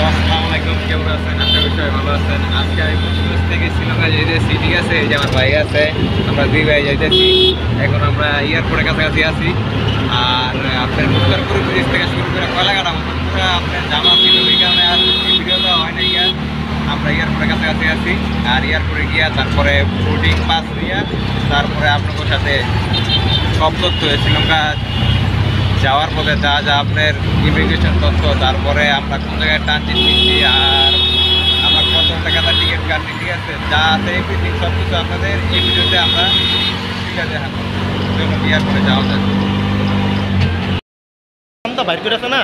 আসসালামু আলাইকুম, কেমন আছেন? আশা করি সবাই ভালো আছেন। আজকে আমি মুন্সিগঞ্জ থেকে শ্রীলঙ্কা যাইতেছি, ঠিক আছে? এই যে আমার ভাই আছে, আমরা দুই ভাই যাইতেছি। এখন আমরা এয়ারপোর্টের কাছাকাছি আছি। আর আপনার মুক্তারপুর ব্রিজ থেকে শুরু করে কয়লাঘাটা পুরো আপনার জামা গ্রামে আর ভিডিও দেওয়া হয় না। আমরা এয়ারপোর্টের কাছাকাছি আছি। আর এয়ারপোর্টে গিয়া তারপরে বোর্ডিং পাস নিয়ে তারপরে আপনাদের সাথে সব তথ্য শ্রীলঙ্কা যাওয়ার পথে যা যা আপনার ইমিগ্রেশন তথ্য, তারপরে আমরা কোন জায়গায় ট্রানজিট নিচ্ছি, আর আমরা কত টাকা টিকিট কাটছি, ঠিক আছে? যা আছে এভরিথিং সব কিছু আপনাদের এই ভিডিওতে আমরা দেখাবো। এয়ারপোর্টে যাওয়া যায়।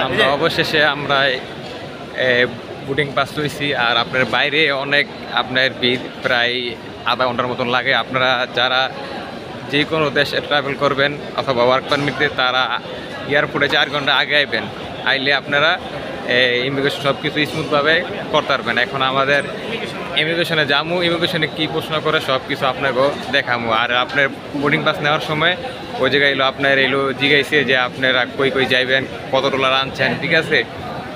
আমরা অবশেষে আমরা বোর্ডিং পাস লইছি। আর আপনার বাইরে অনেক আপনার ভিড়, প্রায় আধা ঘন্টার মতন লাগে। আপনারা যারা যে কোনো দেশে ট্রাভেল করবেন অথবা ওয়ার্ক পারমিটে, তারা এয়ারপোর্টে 4 ঘন্টা আগে আইবেন। আইলে আপনারা ইমিগ্রেশন সব কিছু স্মুথভাবে করতে পারবেন। এখন আমাদের ইমিগ্রেশনে যামু, ইমিগ্রেশনে কী প্রশ্ন করে সব কিছু আপনাকেও দেখামু। আর আপনার বোর্ডিং পাস নেওয়ার সময় ওই জায়গায় আপনার জিগাইছে যে আপনারা কই কই যাইবেন, কত ডলার আনছেন, ঠিক আছে?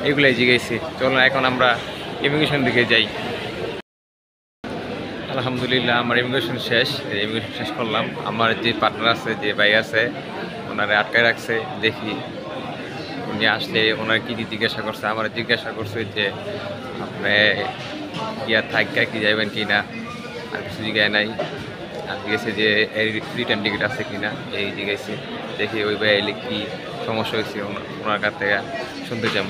এগুলাই জিগাইছি। চলুন এখন আমরা ইমিগ্রেশন দিকে যাই। আলহামদুলিল্লাহ আমার ইমিগ্রেশন শেষ করলাম। আমার যে পার্টনার আছে, যে ভাই আছে, ওনারে আটকায় রাখছে। দেখি উনি আসলে ওনার কী জিজ্ঞাসা করছে। আমার জিজ্ঞাসা করছে যে আপনি থাকা কি যাইবেন কি না, আর কিছু জিজ্ঞাসা নাই। আর জিজ্ঞেসে যে রিটার্ন টিকিট আছে কি না, এই জিজ্ঞাসে। দেখি ওই ভাই এলে কী সমস্যা হয়েছে ওনার কাছ থেকে শুনতে চাম।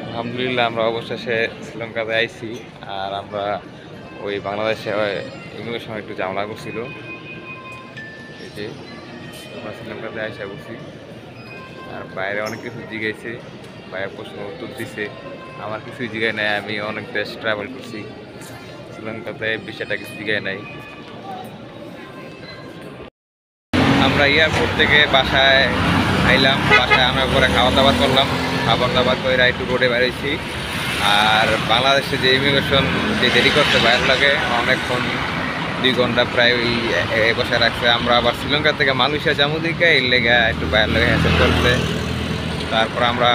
আলহামদুলিল্লাহ আমরা অবশেষে শ্রীলঙ্কাতে আইছি। আর আমরা ওই বাংলাদেশে ইমিগ্রেশন একটু ঝামেলা করছিল। এই যে আমরা শ্রীলঙ্কাতে আইসা করছি। আর বাইরে অনেক কিছু জিজ্ঞাসে, বাইরে প্রশ্ন উত্তর দিছে। আমার কিছুই জিজ্ঞাসা নাই, আমি অনেক দেশ ট্রাভেল করছি। শ্রীলঙ্কাতে বিষয়টা কিছু জিজ্ঞাসা নাই। আমরা এয়ারপোর্ট থেকে বাসায় আইলাম। বাসায় আনার পরে খাওয়া দাওয়া করলাম। খাবার দাবার করে একটু রোডে বেরোইছি। আর বাংলাদেশে যে ইমিগ্রেশন যে দেরি করতে বাইরে লাগে অনেকক্ষণ, 2 ঘন্টা প্রায় ওই বসে রাখছে। আমরা আবার শ্রীলঙ্কা থেকে মালয়েশিয়া যাবো দিকে, এর লেগে একটু বাইরে লাগে হ্যাসেল করছে। তারপর আমরা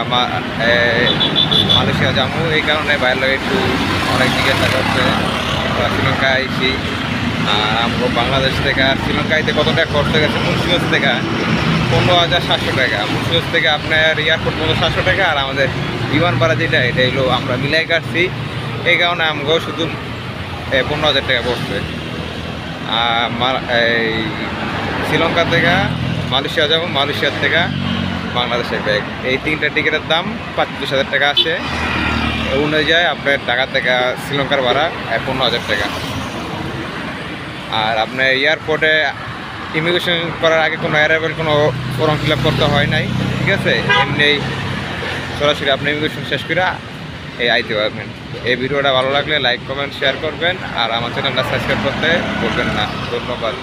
মালয়েশিয়া যাবো, এই কারণে বাইরে লাগে একটু অনেক জিজ্ঞাসা করছে। আমরা শ্রীলঙ্কা আইছি। আর আমরা বাংলাদেশ থেকে আর শ্রীলঙ্কাতে কত টাকা খরচ গেছে, মুন্সিগঞ্জ থেকে 15,700 টাকা। মুন্সিগঞ্জ থেকে আপনার এয়ারপোর্ট 700 টাকা। আর আমাদের বিমান ভাড়া যেটা, এটা হলো আমরা মিলাই কাটছি। এই কারণে আমরাও শুধু 15,000 টাকা পড়ছে। এই শ্রীলঙ্কা থেকে মালয়েশিয়া যাবো, মালয়েশিয়ার থেকে বাংলাদেশের ব্যাগ, এই 3টা টিকিটের দাম 35,000 টাকা আসে। অনুযায়ী আপনার টাকা থেকে শ্রীলঙ্কার ভাড়া 15,000 টাকা। আর আপনার এয়ারপোর্টে ইমিগ্রেশন করার আগে কোনো অ্যারাইভেল কোনো ফর্ম ফিল আপ করতে হয় নাই, ঠিক আছে? এমনি সরাসরি আপনি ইমিগ্রেশন শেষ করে আইতে পারবেন। এই ভিডিওটা ভালো লাগলে লাইক কমেন্ট শেয়ার করবেন। আর আমার চ্যানেলটা সাবস্ক্রাইব করতে ভুলবেন না। ধন্যবাদ।